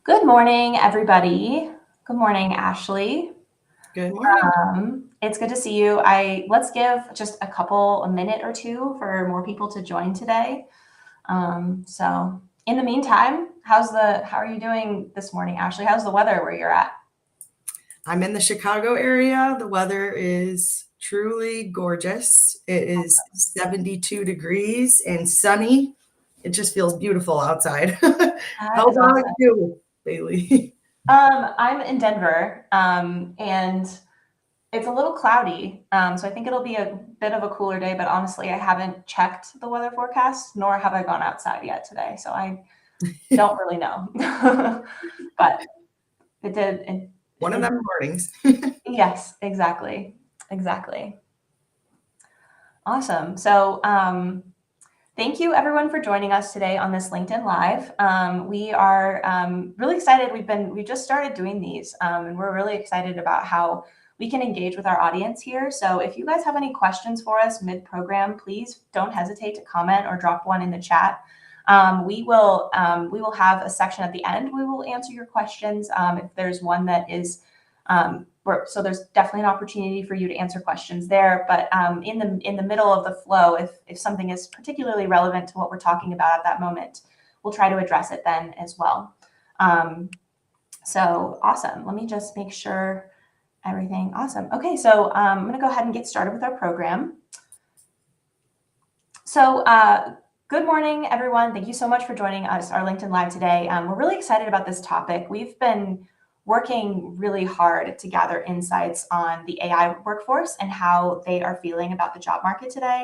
Good morning, everybody. Good morning, Ashley. Good morning. It's good to see you. Let's give just a minute or two for more people to join today. So in the meantime, how are you doing this morning, Ashley? How's the weather where you're at? I'm in the Chicago area. The weather is truly gorgeous. It is 72 degrees and sunny. It just feels beautiful outside. That How is about awesome. you, Bailey? I'm in Denver, and it's a little cloudy, so I think it'll be a bit of a cooler day, but honestly, I haven't checked the weather forecast, nor have I gone outside yet today, so I don't really know. But it did. One of them mornings. Yes, exactly. Exactly. Awesome. So, thank you everyone for joining us today on this LinkedIn Live. We are really excited. We just started doing these, and we're really excited about how we can engage with our audience here. So if you guys have any questions for us mid-program, please don't hesitate to comment or drop one in the chat. We will have a section at the end. We will answer your questions if there's one that is so there's definitely an opportunity for you to answer questions there. But in the middle of the flow, if something is particularly relevant to what we're talking about at that moment, we'll try to address it then as well. So awesome. Let me just make sure everything awesome. Okay, so I'm going to go ahead and get started with our program. So good morning, everyone. Thank you so much for joining us, our LinkedIn Live today. We're really excited about this topic. We've been working really hard to gather insights on the AI workforce and how they are feeling about the job market today.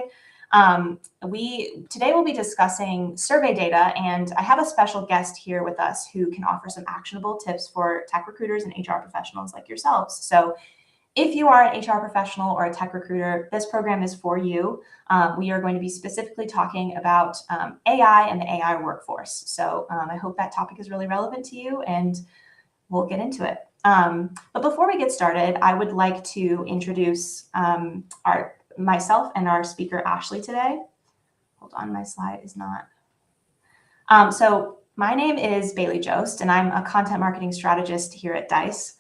Today we'll be discussing survey data, and I have a special guest here with us who can offer some actionable tips for tech recruiters and HR professionals like yourselves. So if you are an HR professional or a tech recruiter, this program is for you. We are going to be specifically talking about AI and the AI workforce. So I hope that topic is really relevant to you, and we'll get into it. But before we get started, I would like to introduce myself and our speaker, Ashley, today. Hold on, my slide is not. So my name is Bailey Jost, and I'm a content marketing strategist here at Dice.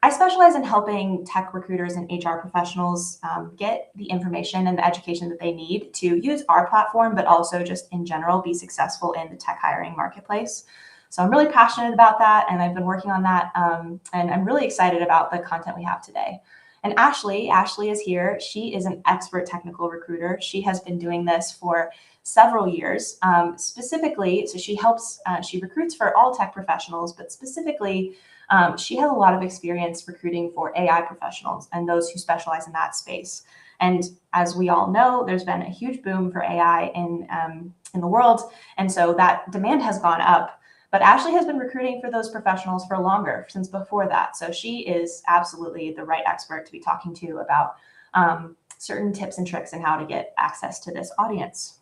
I specialize in helping tech recruiters and HR professionals get the information and the education that they need to use our platform, but also just in general be successful in the tech hiring marketplace. So I'm really passionate about that, and I've been working on that, and I'm really excited about the content we have today. And Ashley is here. She is an expert technical recruiter. She has been doing this for several years. Specifically, so she recruits for all tech professionals, but specifically, she has a lot of experience recruiting for AI professionals and those who specialize in that space. And as we all know, there's been a huge boom for AI in the world, and so that demand has gone up. But Ashley has been recruiting for those professionals for longer, since before that. So she is absolutely the right expert to be talking to about certain tips and tricks and how to get access to this audience.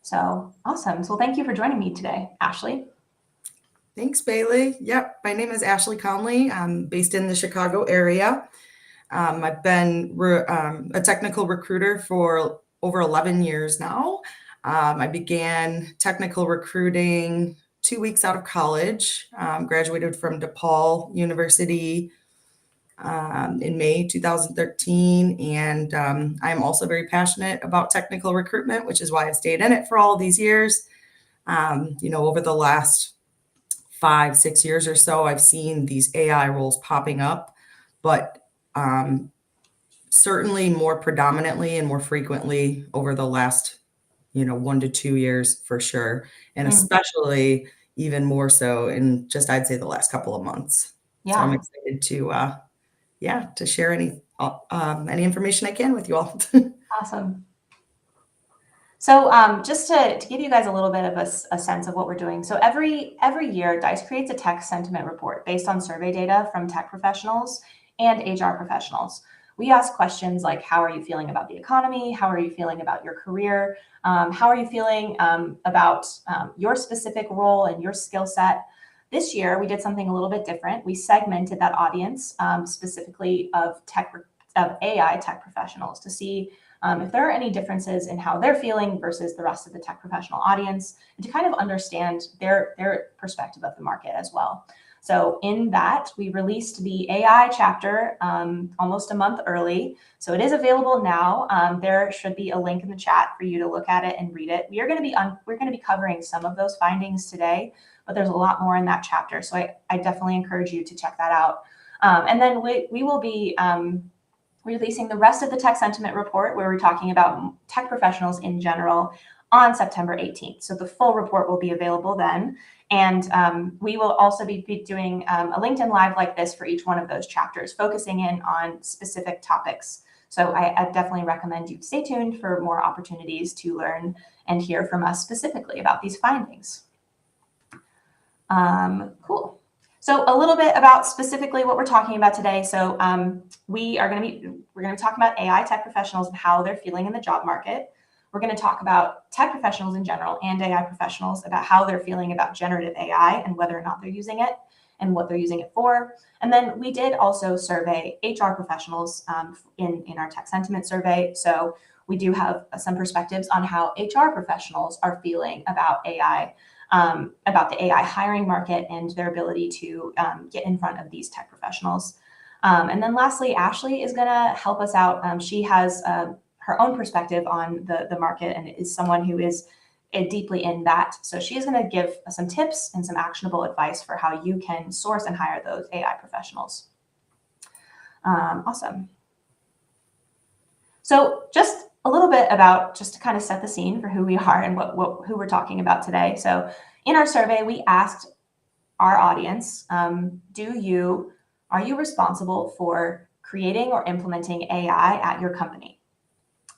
So awesome. So thank you for joining me today, Ashley. Thanks, Bailey. Yep, my name is Ashley Conley. I'm based in the Chicago area. I've been a technical recruiter for over 11 years now. I began technical recruiting 2 weeks out of college, graduated from DePaul University in May 2013. And I'm also very passionate about technical recruitment, which is why I've stayed in it for all these years. Over the last 5-6 years or so, I've seen these AI roles popping up, but certainly more predominantly and more frequently over the last 1 to 2 years for sure, and especially even more so in just, I'd say, the last couple of months. Yeah. So I'm excited to share any information I can with you all. Awesome. So just to give you guys a little bit of a sense of what we're doing. So every year, DICE creates a tech sentiment report based on survey data from tech professionals and HR professionals. We ask questions like, how are you feeling about the economy? How are you feeling about your career? How are you feeling about your specific role and your skill set? This year, we did something a little bit different. We segmented that audience specifically of AI tech professionals to see if there are any differences in how they're feeling versus the rest of the tech professional audience, and to kind of understand their perspective of the market as well. So in that, we released the AI chapter almost a month early. So it is available now. There should be a link in the chat for you to look at it and read it. We're going to be covering some of those findings today, but there's a lot more in that chapter. So I definitely encourage you to check that out. And then we will be releasing the rest of the tech sentiment report, where we're talking about tech professionals in general, on September 18th. So the full report will be available then. And we will also be doing a LinkedIn Live like this for each one of those chapters, focusing in on specific topics. So I definitely recommend you stay tuned for more opportunities to learn and hear from us specifically about these findings. Cool. So a little bit about specifically what we're talking about today. So we're going to be talking about AI tech professionals and how they're feeling in the job market. We're going to talk about tech professionals in general and AI professionals about how they're feeling about generative AI and whether or not they're using it and what they're using it for. And then we did also survey HR professionals in our tech sentiment survey. So we do have some perspectives on how HR professionals are feeling about AI, about the AI hiring market and their ability to get in front of these tech professionals. And then lastly, Ashley is going to help us out. She has her own perspective on the market and is someone who is deeply in that. So she's going to give some tips and some actionable advice for how you can source and hire those AI professionals. Awesome. So just a little bit about, just to kind of set the scene for who we are and who we're talking about today. So in our survey, we asked our audience, are you responsible for creating or implementing AI at your company?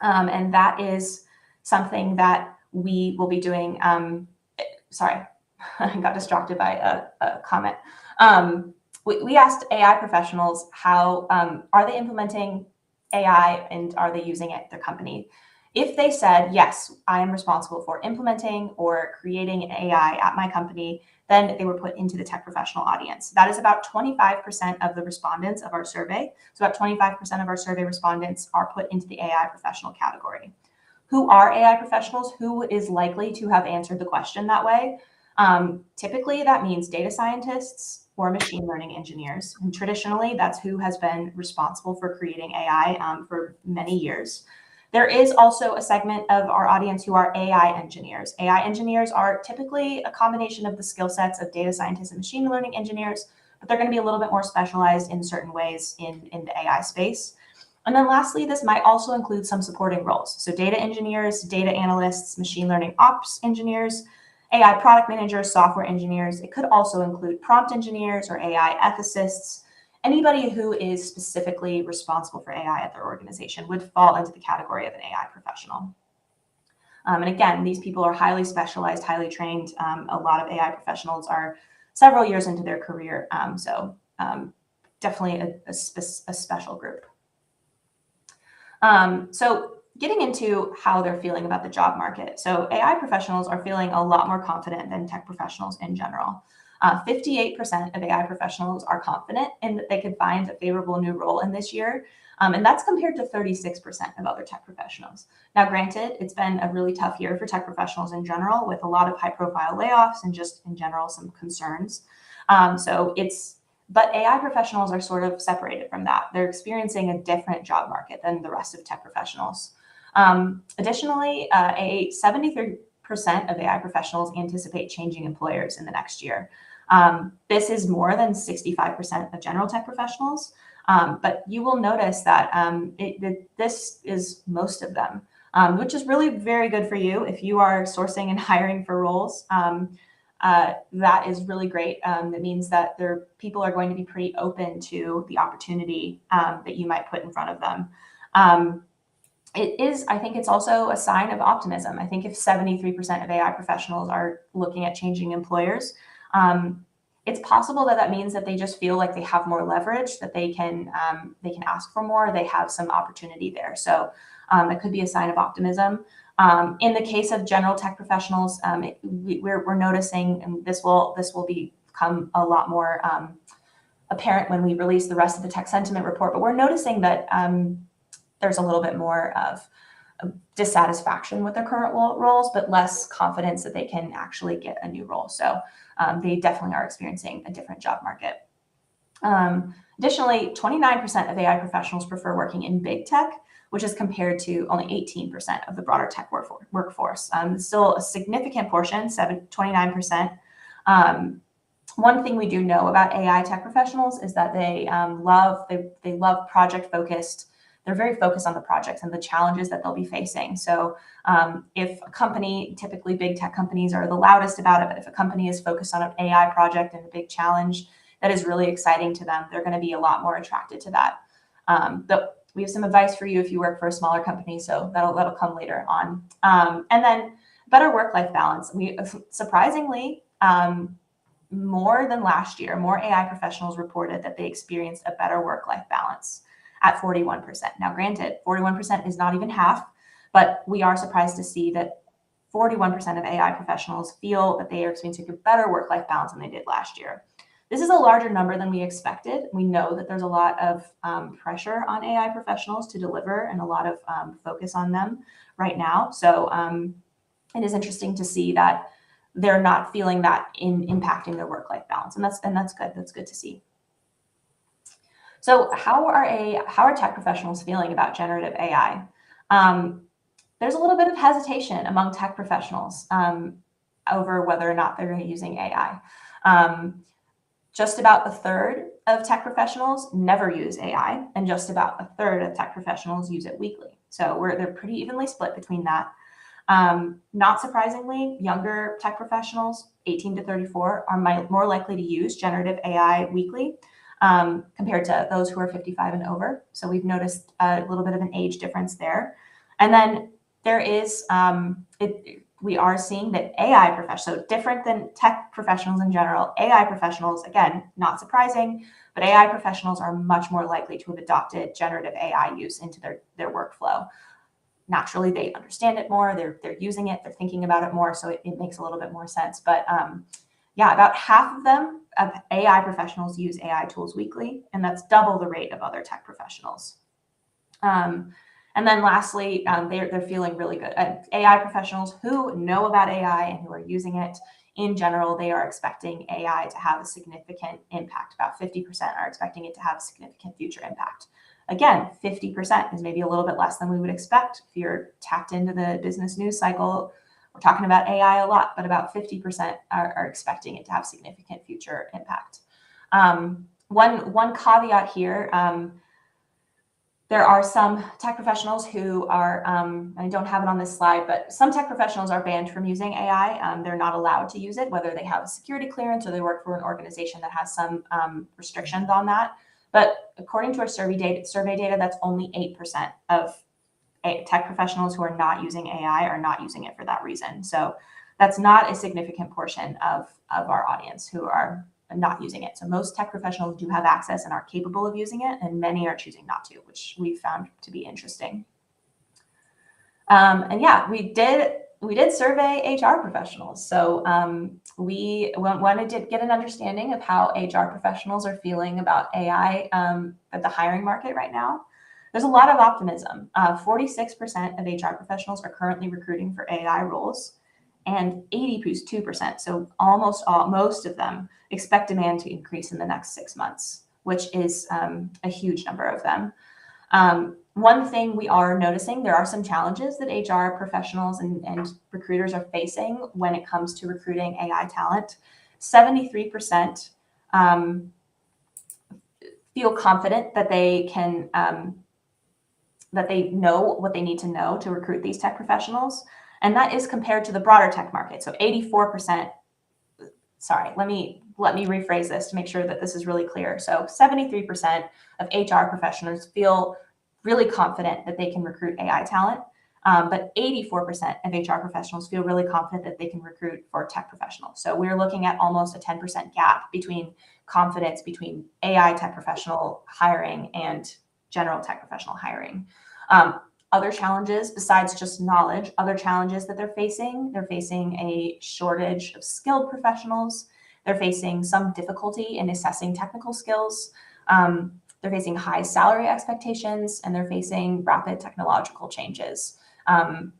And that is something that we will be doing. Sorry, I got distracted by a comment. We asked AI professionals how are they implementing AI and are they using it at their company? If they said, yes, I am responsible for implementing or creating an AI at my company, then they were put into the tech professional audience. That is about 25% of the respondents of our survey. So about 25% of our survey respondents are put into the AI professional category. Who are AI professionals? Who is likely to have answered the question that way? Typically, that means data scientists or machine learning engineers. And traditionally, that's who has been responsible for creating AI for many years. There is also a segment of our audience who are AI engineers. AI engineers are typically a combination of the skill sets of data scientists and machine learning engineers, but they're going to be a little bit more specialized in certain ways in the AI space. And then lastly, this might also include some supporting roles. So data engineers, data analysts, machine learning ops engineers, AI product managers, software engineers. It could also include prompt engineers or AI ethicists. Anybody who is specifically responsible for AI at their organization would fall into the category of an AI professional. And again, these people are highly specialized, highly trained. A lot of AI professionals are several years into their career. So definitely a special group. So getting into how they're feeling about the job market. So AI professionals are feeling a lot more confident than tech professionals in general. 58% of AI professionals are confident in that they could find a favorable new role in this year. And that's compared to 36% of other tech professionals. Now, granted, it's been a really tough year for tech professionals in general, with a lot of high-profile layoffs and just in general some concerns. But AI professionals are sort of separated from that. They're experiencing a different job market than the rest of tech professionals. Additionally, 73% of AI professionals anticipate changing employers in the next year. This is more than 65% of general tech professionals, but you will notice that this is most of them, which is really very good for you if you are sourcing and hiring for roles. That is really great. That means that people are going to be pretty open to the opportunity that you might put in front of them. I think it's also a sign of optimism. I think if 73% of AI professionals are looking at changing employers, it's possible that means that they just feel like they have more leverage, that they can ask for more, they have some opportunity there. So that could be a sign of optimism. In the case of general tech professionals, we're noticing, and this will become a lot more apparent when we release the rest of the tech sentiment report, but we're noticing that there's a little bit more of dissatisfaction with their current roles, but less confidence that they can actually get a new role. So they definitely are experiencing a different job market. Additionally, 29% of AI professionals prefer working in big tech, which is compared to only 18% of the broader tech workforce. Still a significant portion, 29%. One thing we do know about AI tech professionals is that they love project focused. They're very focused on the projects and the challenges that they'll be facing. So if a company, typically big tech companies are the loudest about it, but if a company is focused on an AI project and a big challenge that is really exciting to them, they're going to be a lot more attracted to that. But we have some advice for you if you work for a smaller company, so that'll come later on. And then better work-life balance. We surprisingly, more than last year, more AI professionals reported that they experienced a better work-life balance at 41%. Now, granted, 41% is not even half, but we are surprised to see that 41% of AI professionals feel that they are experiencing a better work-life balance than they did last year. This is a larger number than we expected. We know that there's a lot of pressure on AI professionals to deliver and a lot of focus on them right now. So it is interesting to see that they're not feeling that in impacting their work-life balance, and that's good. That's good to see. So how are tech professionals feeling about generative AI? There's a little bit of hesitation among tech professionals over whether or not they're going to be using AI. Just about a third of tech professionals never use AI, and just about a third of tech professionals use it weekly. So they're pretty evenly split between that. Not surprisingly, younger tech professionals, 18 to 34, are more likely to use generative AI weekly compared to those who are 55 and over. So we've noticed a little bit of an age difference there. And then there is, we are seeing that AI professionals, so different than tech professionals in general, AI professionals, again, not surprising, but AI professionals are much more likely to have adopted generative AI use into their workflow. Naturally, they understand it more, they're using it, they're thinking about it more, so it makes a little bit more sense. But yeah, about half of them, of AI professionals, use AI tools weekly, and that's double the rate of other tech professionals. And then lastly, they're feeling really good. AI professionals who know about AI and who are using it in general, they are expecting AI to have a significant impact. About 50% are expecting it to have a significant future impact. Again, 50% is maybe a little bit less than we would expect. If you're tapped into the business news cycle, we're talking about AI a lot, but about 50% are expecting it to have significant future impact. One caveat here, there are some tech professionals who are, I don't have it on this slide, but some tech professionals are banned from using AI. They're not allowed to use it, whether they have a security clearance or they work for an organization that has some restrictions on that. But according to our survey data, that's only 8% of tech professionals who are not using AI are not using it for that reason. So that's not a significant portion of our audience who are not using it. So most tech professionals do have access and are capable of using it, and many are choosing not to, which we found to be interesting. And yeah, we did survey HR professionals. So we wanted to get an understanding of how HR professionals are feeling about AI at the hiring market right now. There's a lot of optimism. 46% of HR professionals are currently recruiting for AI roles, and 82%, so most of them, expect demand to increase in the next 6 months, which is a huge number of them. One thing we are noticing, there are some challenges that HR professionals and recruiters are facing when it comes to recruiting AI talent. 73% feel confident that they can, that they know what they need to know to recruit these tech professionals. And that is compared to the broader tech market. So 84%, sorry, let me rephrase this to make sure that this is really clear. So 73% of HR professionals feel really confident that they can recruit AI talent, but 84% of HR professionals feel really confident that they can recruit for tech professionals. So we're looking at almost a 10% gap between confidence between AI tech professional hiring and general tech professional hiring. Other challenges besides just knowledge, other challenges that they're facing a shortage of skilled professionals. They're facing some difficulty in assessing technical skills. They're facing high salary expectations, and they're facing rapid technological changes. And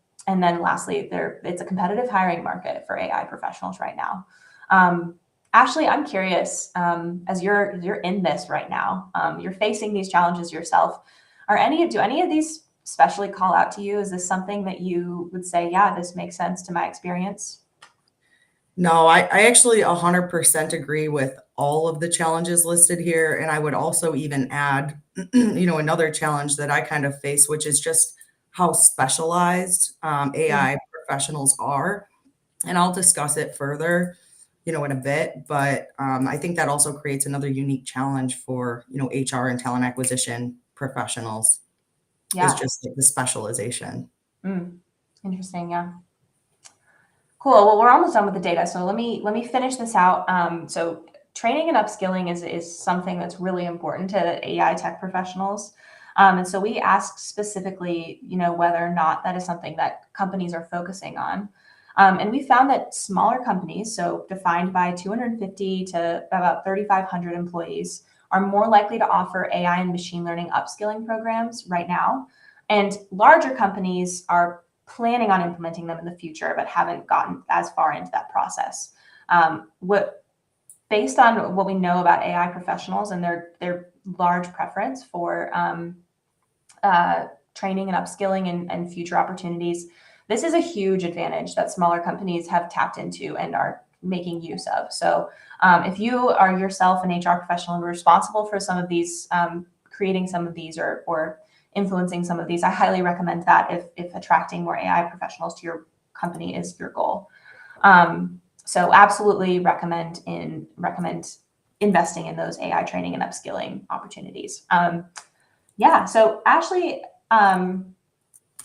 then lastly, it's a competitive hiring market for AI professionals right now. Ashley, I'm curious, as you're in this right now, you're facing these challenges yourself. Do any of these especially call out to you? Is this something that you would say, yeah, this makes sense to my experience? No, I actually 100% agree with all of the challenges listed here. And I would also even add, another challenge that I kind of face, which is just how specialized Mm, AI professionals are. And I'll discuss it further, in a bit. But I think that also creates another unique challenge for, HR and talent acquisition professionals is yeah. just like the specialization. Mm, interesting. Yeah. Cool. Well, we're almost done with the data, so let me finish this out. So training and upskilling is something that's really important to AI tech professionals. And so we asked specifically, whether or not that is something that companies are focusing on. And we found that smaller companies, so defined by 250 to about 3,500 employees, are more likely to offer AI and machine learning upskilling programs right now. And larger companies are planning on implementing them in the future, but haven't gotten as far into that process. What Based on what we know about AI professionals and their large preference for training and upskilling and future opportunities, this is a huge advantage that smaller companies have tapped into and are making use of. So, if you are yourself an HR professional and responsible for some of these, creating some of these or influencing some of these, I highly recommend that if attracting more AI professionals to your company is your goal. So absolutely recommend investing in those AI training and upskilling opportunities. Yeah. So Ashley, I'm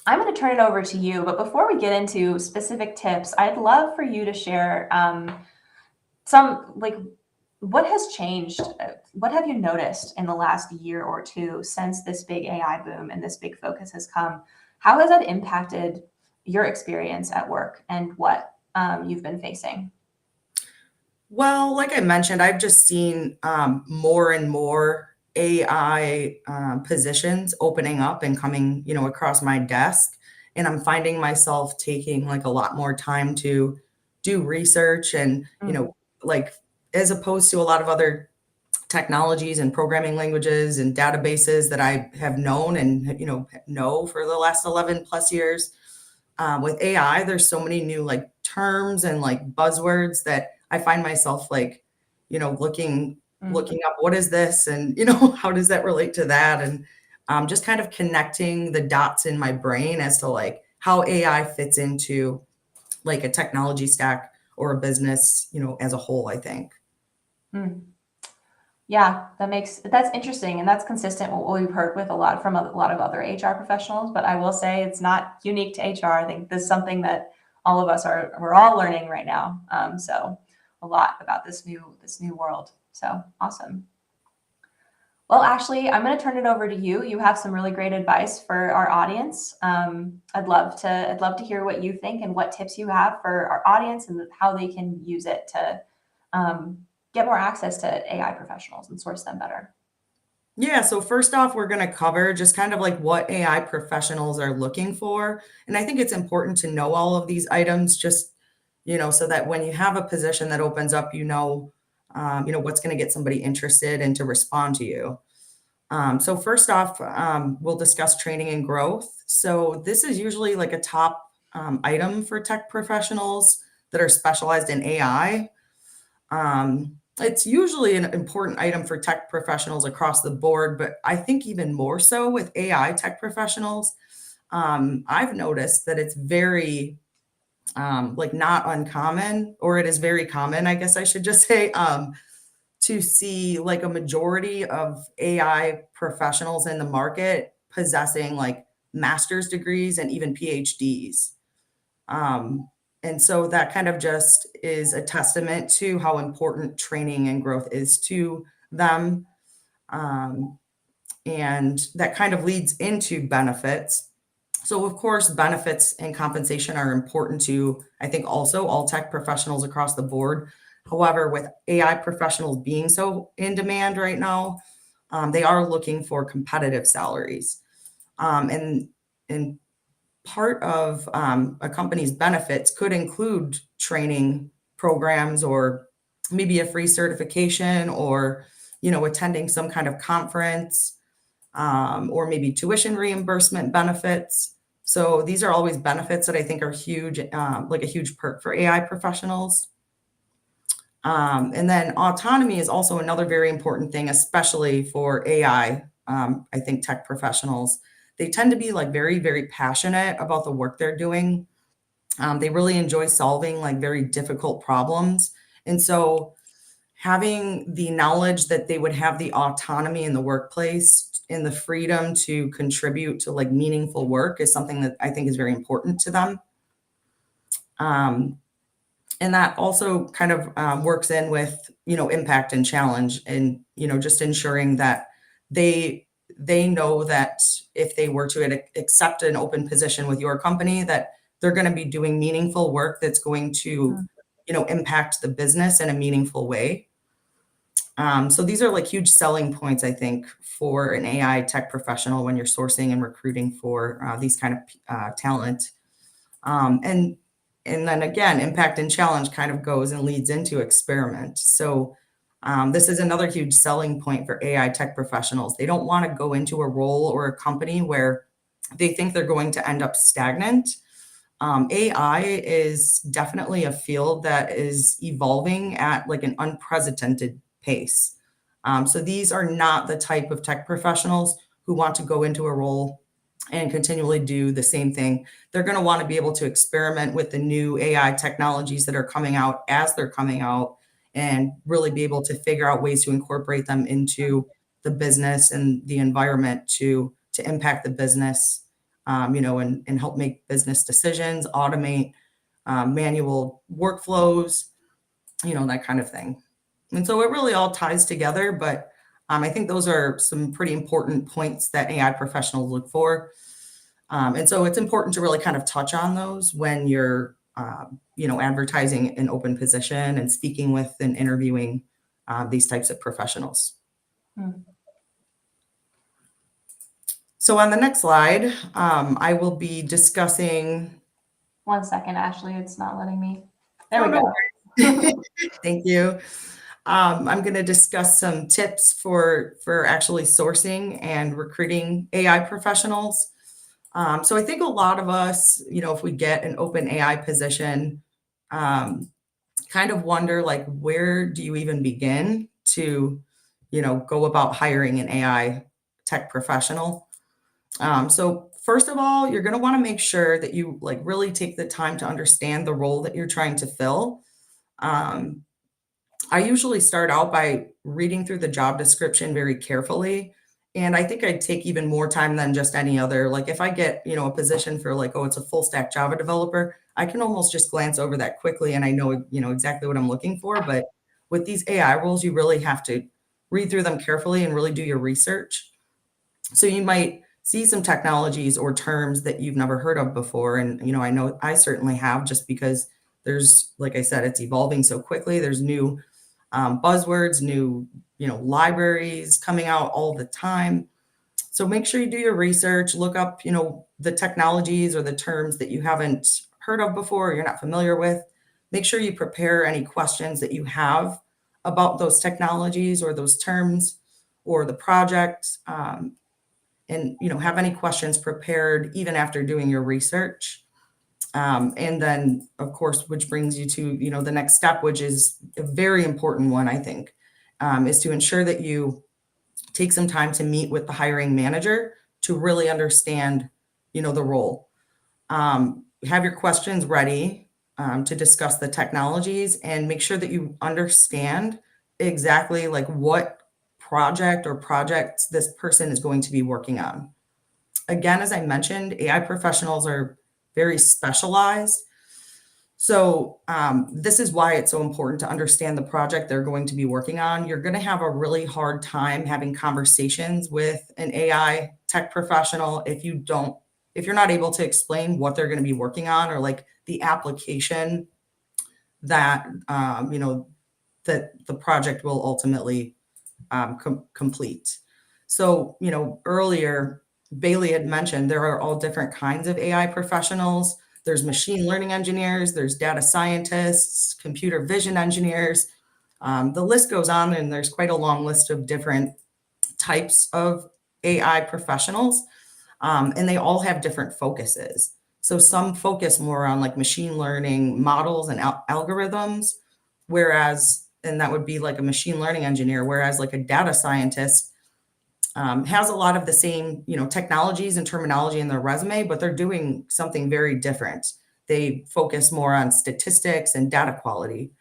going to turn it over to you. But before we get into specific tips, I'd love for you to share some like what has changed? What have you noticed in the last year or two since this big AI boom and this big focus has come? How has that impacted your experience at work and what you've been facing? Well, like I mentioned, I've just seen more and more AI positions opening up and coming, across my desk. And I'm finding myself taking like a lot more time to do research and, Mm, like as opposed to a lot of other technologies and programming languages and databases that I have known and, know for the last 11 plus years. With AI, there's so many new like terms and like buzzwords that I find myself like, mm, looking up what is this and how does that relate to that and just kind of connecting the dots in my brain as to like how AI fits into like a technology stack or a business, as a whole, I think. mm. Yeah, that's interesting, and that's consistent with what we've heard with a lot of other HR professionals. But I will say it's not unique to HR. I think this is something that all of us we're all learning right now. So a lot about this new world. So awesome. Well, Ashley, I'm going to turn it over to you. You have some really great advice for our audience. I'd love to hear what you think and what tips you have for our audience and how they can use it to um, get more access to AI professionals and source them better. Yeah, so first off, we're going to cover just kind of like what AI professionals are looking for. And I think it's important to know all of these items just, so that when you have a position that opens up, what's going to get somebody interested and to respond to you. So first off, we'll discuss training and growth. So this is usually like a top item for tech professionals that are specialized in AI. It's usually an important item for tech professionals across the board, but I think even more so with AI tech professionals. I've noticed that it's very like not uncommon, or it is very common, I guess I should just say, to see like a majority of AI professionals in the market possessing like master's degrees and even PhDs. Um, and so that kind of just is a testament to how important training and growth is to them. Um, and that kind of leads into benefits. So, of course, benefits and compensation are important to, I think, also all tech professionals across the board. However, with AI professionals being so in demand right now, they are looking for competitive salaries. And part of a company's benefits could include training programs or maybe a free certification or, attending some kind of conference, or maybe tuition reimbursement benefits. So these are always benefits that I think are huge, like a huge perk for AI professionals. And then autonomy is also another very important thing, especially for AI. I think tech professionals, they tend to be like very, very passionate about the work they're doing. They really enjoy solving like very difficult problems. And so having the knowledge that they would have the autonomy in the workplace and the freedom to contribute to like meaningful work is something that I think is very important to them. And that also kind of works in with, impact and challenge and, just ensuring that they know that if they were to accept an open position with your company, that they're going to be doing meaningful work that's going to, impact the business in a meaningful way. So these are like huge selling points, I think, for an AI tech professional when you're sourcing and recruiting for these kind of talent. And then again, impact and challenge kind of goes and leads into experiment. So this is another huge selling point for AI tech professionals. They don't want to go into a role or a company where they think they're going to end up stagnant. AI is definitely a field that is evolving at like an unprecedented pace. So these are not the type of tech professionals who want to go into a role and continually do the same thing. They're going to want to be able to experiment with the new AI technologies that are coming out as they're coming out and really be able to figure out ways to incorporate them into the business and the environment to impact the business, and help make business decisions, automate manual workflows, that kind of thing. And so it really all ties together, but I think those are some pretty important points that AI professionals look for. And so it's important to really kind of touch on those when you're, advertising an open position and speaking with and interviewing these types of professionals. So on the next slide, I will be discussing. 1 second, Ashley, it's not letting me. There we go. Thank you. I'm going to discuss some tips for actually sourcing and recruiting AI professionals. So I think a lot of us, if we get an open AI position, kind of wonder like, where do you even begin to, go about hiring an AI tech professional? So first of all, you're going to want to make sure that you like really take the time to understand the role that you're trying to fill. I usually start out by reading through the job description very carefully. And I think I'd take even more time than just any other. Like if I get, a position for like, oh, it's a full stack Java developer, I can almost just glance over that quickly and I know, exactly what I'm looking for. But with these AI roles, you really have to read through them carefully and really do your research. So you might see some technologies or terms that you've never heard of before. And, I know I certainly have, just because there's, like I said, it's evolving so quickly. There's new buzzwords, new, libraries coming out all the time. So make sure you do your research, look up, the technologies or the terms that you haven't heard of before, or you're not familiar with. Make sure you prepare any questions that you have about those technologies or those terms or the project. And, have any questions prepared even after doing your research. And then, of course, which brings you to, the next step, which is a very important one, I think, is to ensure that you take some time to meet with the hiring manager to really understand, the role. Have your questions ready to discuss the technologies and make sure that you understand exactly like what project or projects this person is going to be working on. Again, as I mentioned, AI professionals are very specialized. So this is why it's so important to understand the project they're going to be working on. You're going to have a really hard time having conversations with an AI tech professional if you're not able to explain what they're going to be working on or like the application that, that the project will ultimately complete. So, earlier Bailey had mentioned, there are all different kinds of AI professionals. There's machine learning engineers, there's data scientists, computer vision engineers. The list goes on, and there's quite a long list of different types of AI professionals, and they all have different focuses. So some focus more on like machine learning models and algorithms, whereas, and that would be like a machine learning engineer, whereas like a data scientist has a lot of the same, technologies and terminology in their resume, but they're doing something very different. They focus more on statistics and data quality.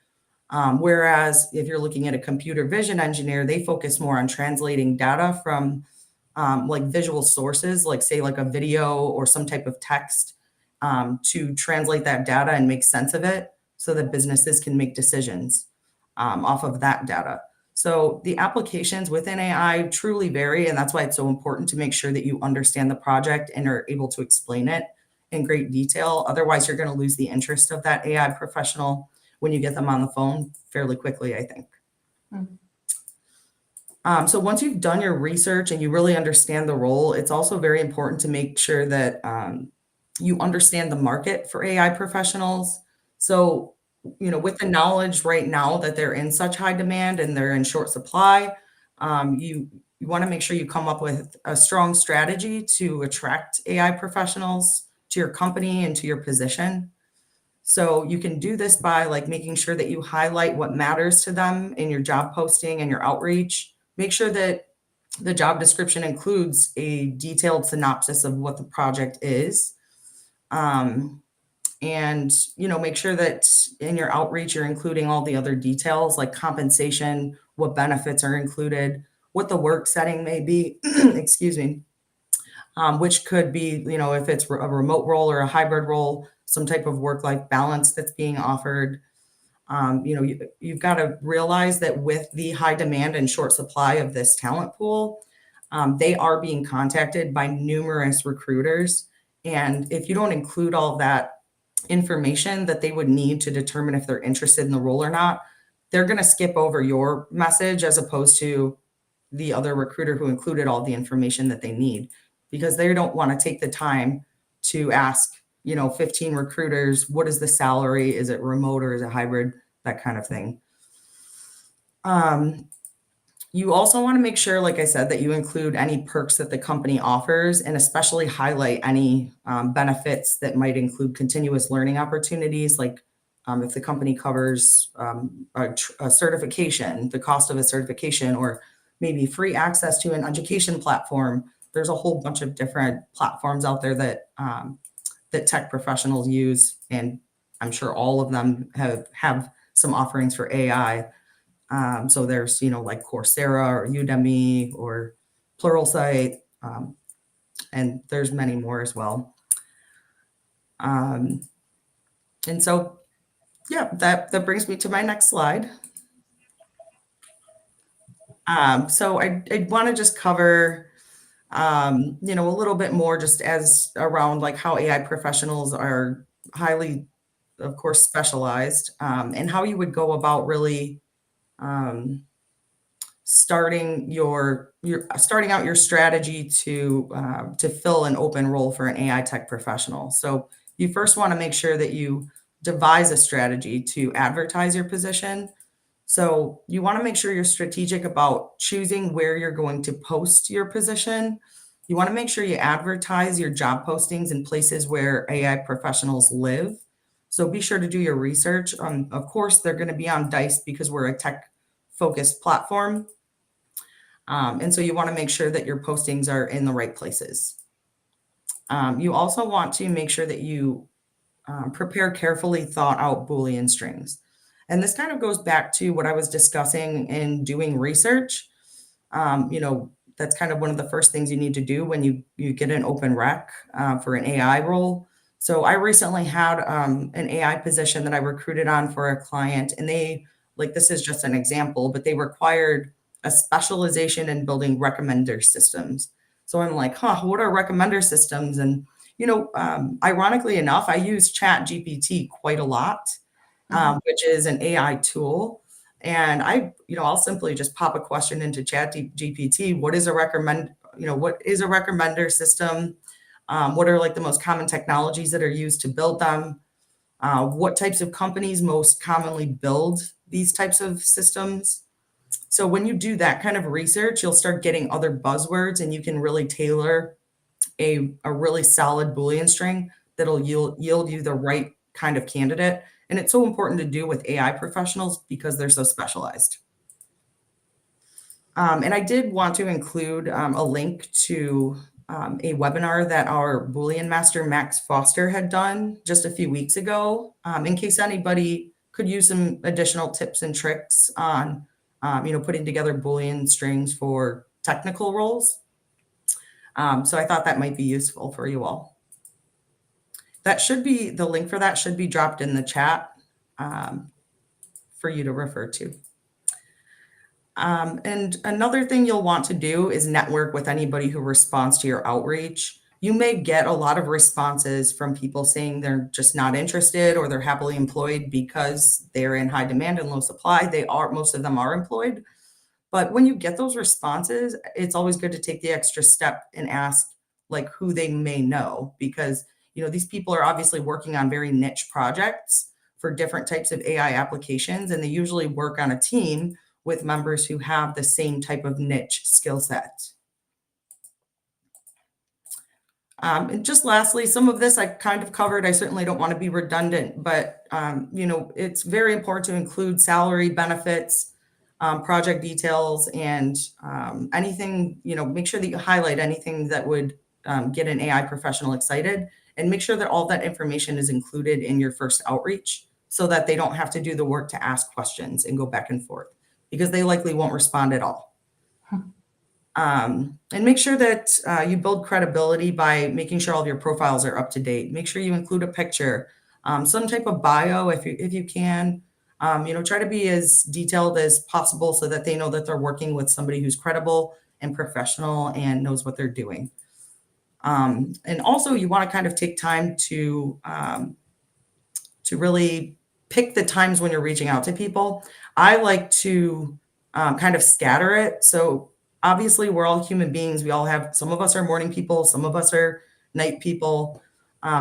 Whereas if you're looking at a computer vision engineer, they focus more on translating data from like visual sources, like say like a video or some type of text, to translate that data and make sense of it so that businesses can make decisions off of that data. So the applications within AI truly vary, and that's why it's so important to make sure that you understand the project and are able to explain it in great detail. Otherwise, you're going to lose the interest of that AI professional when you get them on the phone fairly quickly, I think. So once you've done your research and you really understand the role, it's also very important to make sure that you understand the market for AI professionals. So, with the knowledge right now that they're in such high demand and they're in short supply, you want to make sure you come up with a strong strategy to attract AI professionals to your company and to your position. So you can do this by like making sure that you highlight what matters to them in your job posting and your outreach. Make sure that the job description includes a detailed synopsis of what the project is. And make sure that in your outreach you're including all the other details like compensation, what benefits are included, what the work setting may be, excuse me, which could be, if it's a remote role or a hybrid role, some type of work-life balance that's being offered. You've got to realize that with the high demand and short supply of this talent pool, they are being contacted by numerous recruiters. And if you don't include all of that information that they would need to determine if they're interested in the role or not, they're going to skip over your message as opposed to the other recruiter who included all the information that they need, because they don't want to take the time to ask, 15 recruiters, what is the salary? Is it remote or is it hybrid? That kind of thing. You also want to make sure, like I said, that you include any perks that the company offers and especially highlight any benefits that might include continuous learning opportunities, like if the company covers a certification, the cost of a certification, or maybe free access to an education platform. There's a whole bunch of different platforms out there that that tech professionals use, and I'm sure all of them have some offerings for AI. So there's, like Coursera or Udemy or Pluralsight, and there's many more as well. And so, yeah, that brings me to my next slide. So I want to just cover, a little bit more just as around like how AI professionals are highly, of course, specialized, and how you would go about really starting starting out your strategy to fill an open role for an AI tech professional. So you first want to make sure that you devise a strategy to advertise your position. So you want to make sure you're strategic about choosing where you're going to post your position. You want to make sure you advertise your job postings in places where AI professionals live. So be sure to do your research. Of course, they're going to be on Dice because we're a tech focused platform. And so you want to make sure that your postings are in the right places. You also want to make sure that you prepare carefully thought out Boolean strings. And this kind of goes back to what I was discussing in doing research. That's kind of one of the first things you need to do when you get an open rec for an AI role. So I recently had an AI position that I recruited on for a client, and this is just an example, but they required a specialization in building recommender systems. So I'm like, what are recommender systems? And ironically enough, I use Chat GPT quite a lot, which is an AI tool. And I'll simply just pop a question into Chat GPT. What is a what is a recommender system? What are like the most common technologies that are used to build them? What types of companies most commonly build these types of systems? So when you do that kind of research, you'll start getting other buzzwords, and you can really tailor a really solid Boolean string that'll yield you the right kind of candidate. And it's so important to do with AI professionals because they're so specialized. And I did want to include a link to a webinar that our Boolean master, Max Foster, had done just a few weeks ago, in case anybody could use some additional tips and tricks on, putting together Boolean strings for technical roles. So I thought that might be useful for you all. The link for that should be dropped in the chat for you to refer to. And another thing you'll want to do is network with anybody who responds to your outreach. You may get a lot of responses from people saying they're just not interested or they're happily employed because they're in high demand and low supply. Most of them are employed. But when you get those responses, it's always good to take the extra step and ask like who they may know, because these people are obviously working on very niche projects for different types of AI applications, and they usually work on a team with members who have the same type of niche skill set. And just lastly, some of this I kind of covered. I certainly don't want to be redundant, but it's very important to include salary, benefits, project details, and anything, make sure that you highlight anything that would get an AI professional excited, and make sure that all that information is included in your first outreach so that they don't have to do the work to ask questions and go back and forth, because they likely won't respond at all. And make sure that you build credibility by making sure all of your profiles are up to date. Make sure you include a picture, some type of bio if you can. Try to be as detailed as possible so that they know that they're working with somebody who's credible and professional and knows what they're doing. And also, you want to kind of take time to really pick the times when you're reaching out to people. I like to kind of scatter it. So obviously, we're all human beings. Some of us are morning people, some of us are night people.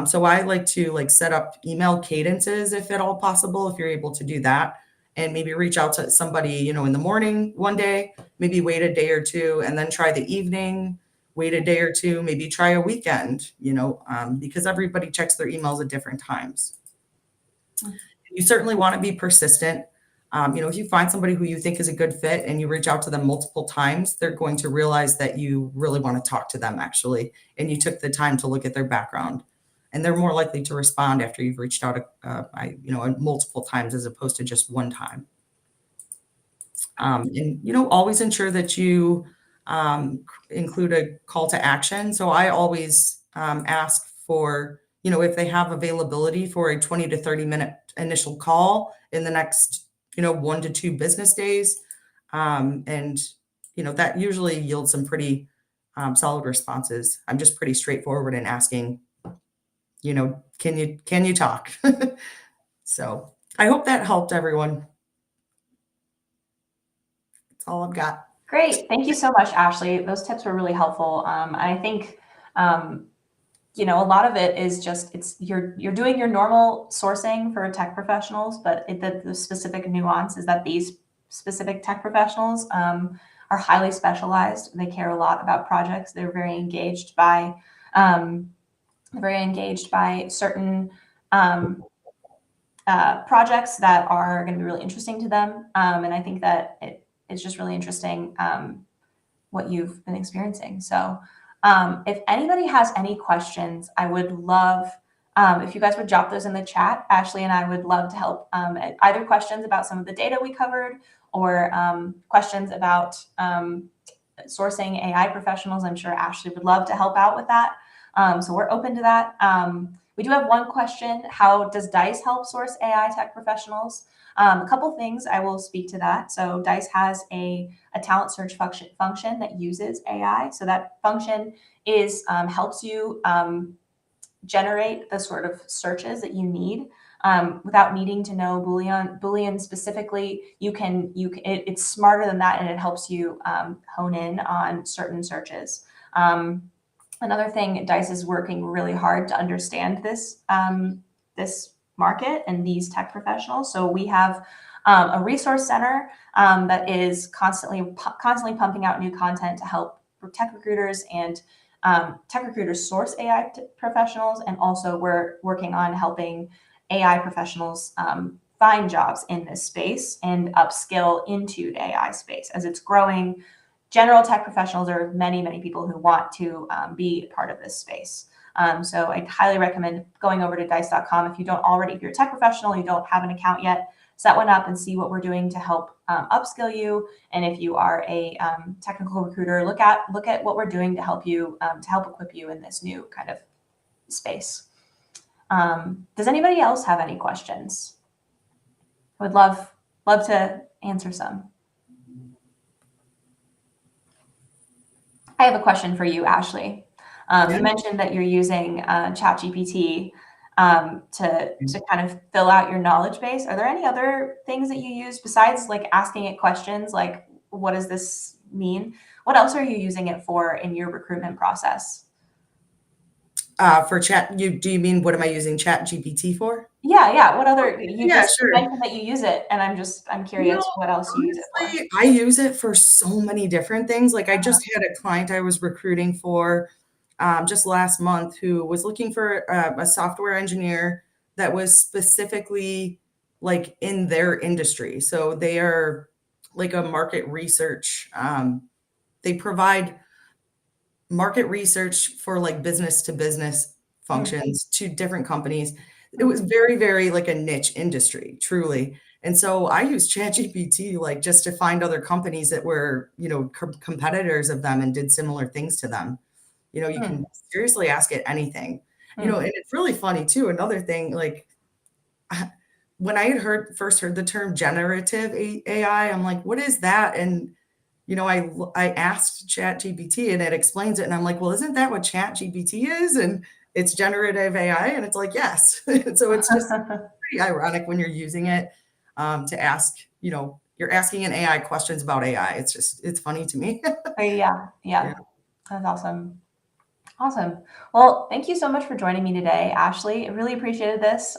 So I like to set up email cadences if at all possible, if you're able to do that, and maybe reach out to somebody, in the morning one day, maybe wait a day or two, and then try the evening, wait a day or two, maybe try a weekend, because everybody checks their emails at different times. You certainly want to be persistent. If you find somebody who you think is a good fit and you reach out to them multiple times, they're going to realize that you really want to talk to them actually, and you took the time to look at their background, and they're more likely to respond after you've reached out, multiple times as opposed to just one time. And always ensure that you include a call to action. So I always ask for, if they have availability for a 20 to 30 minute initial call in the next 1 to 2 business days. And that usually yields some pretty solid responses. I'm just pretty straightforward in asking, can you talk? So I hope that helped everyone. That's all I've got. Great. Thank you so much, Ashley. Those tips were really helpful. I think, a lot of it is just, you're doing your normal sourcing for tech professionals, but the specific nuance is that these specific tech professionals are highly specialized. They care a lot about projects. They're very engaged by certain projects that are going to be really interesting to them. And I think that it's just really interesting what you've been experiencing. So if anybody has any questions, I would love if you guys would drop those in the chat. Ashley and I would love to help, either questions about some of the data we covered or questions about sourcing AI professionals. I'm sure Ashley would love to help out with that. So we're open to that. We do have one question. How does DICE help source AI tech professionals? A couple things, I will speak to that. So DICE has a talent search function that uses AI. So that function helps you generate the sort of searches that you need without needing to know Boolean specifically. It's smarter than that, and it helps you hone in on certain searches. Another thing, Dice is working really hard to understand this this market and these tech professionals. So we have a resource center that is constantly pumping out new content to help tech recruiters and tech recruiters source AI professionals, and also we're working on helping AI professionals find jobs in this space and upskill into the AI space as it's growing. General tech professionals are many, many people who want to be part of this space. So I highly recommend going over to dice.com if you don't already, if you're a tech professional, you don't have an account yet, set one up and see what we're doing to help upskill you. And if you are a technical recruiter, look at what we're doing to help you, to help equip you in this new kind of space. Does anybody else have any questions? Would love to answer some. I have a question for you, Ashley. You mentioned that you're using ChatGPT to kind of fill out your knowledge base. Are there any other things that you use besides like asking it questions like, what does this mean? What else are you using it for in your recruitment process? For chat, do you mean what am I using ChatGPT for? Yeah. What other, you Sure. mentioned that you use it, and I'm curious what else you use it for. I use it for so many different things. Like I just had a client I was recruiting for just last month who was looking for a software engineer that was specifically like in their industry. So they are like a market research. They provide market research for like business to business functions to different companies. It was very, very like a niche industry, truly. And so I used ChatGPT like just to find other companies that were, you know, competitors of them and did similar things to them. You know, you can seriously ask it anything. You know, and it's really funny too. Another thing, like when I had first heard the term generative AI, I'm like, what is that? And you know, I asked ChatGPT and it explains it, and I'm like, well, isn't that what ChatGPT is? And it's generative AI, and it's like, yes. So it's just pretty ironic when you're using it to ask, you know, you're asking an AI questions about AI. It's funny to me. Yeah. That's awesome. Awesome. Well, thank you so much for joining me today, Ashley. I really appreciated this.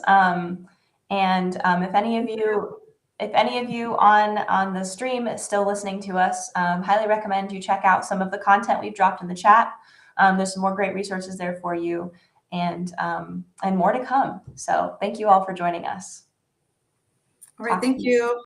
If any of you on the stream is still listening to us, highly recommend you check out some of the content we've dropped in the chat. There's some more great resources there for you, and more to come. So thank you all for joining us. All right, thank you.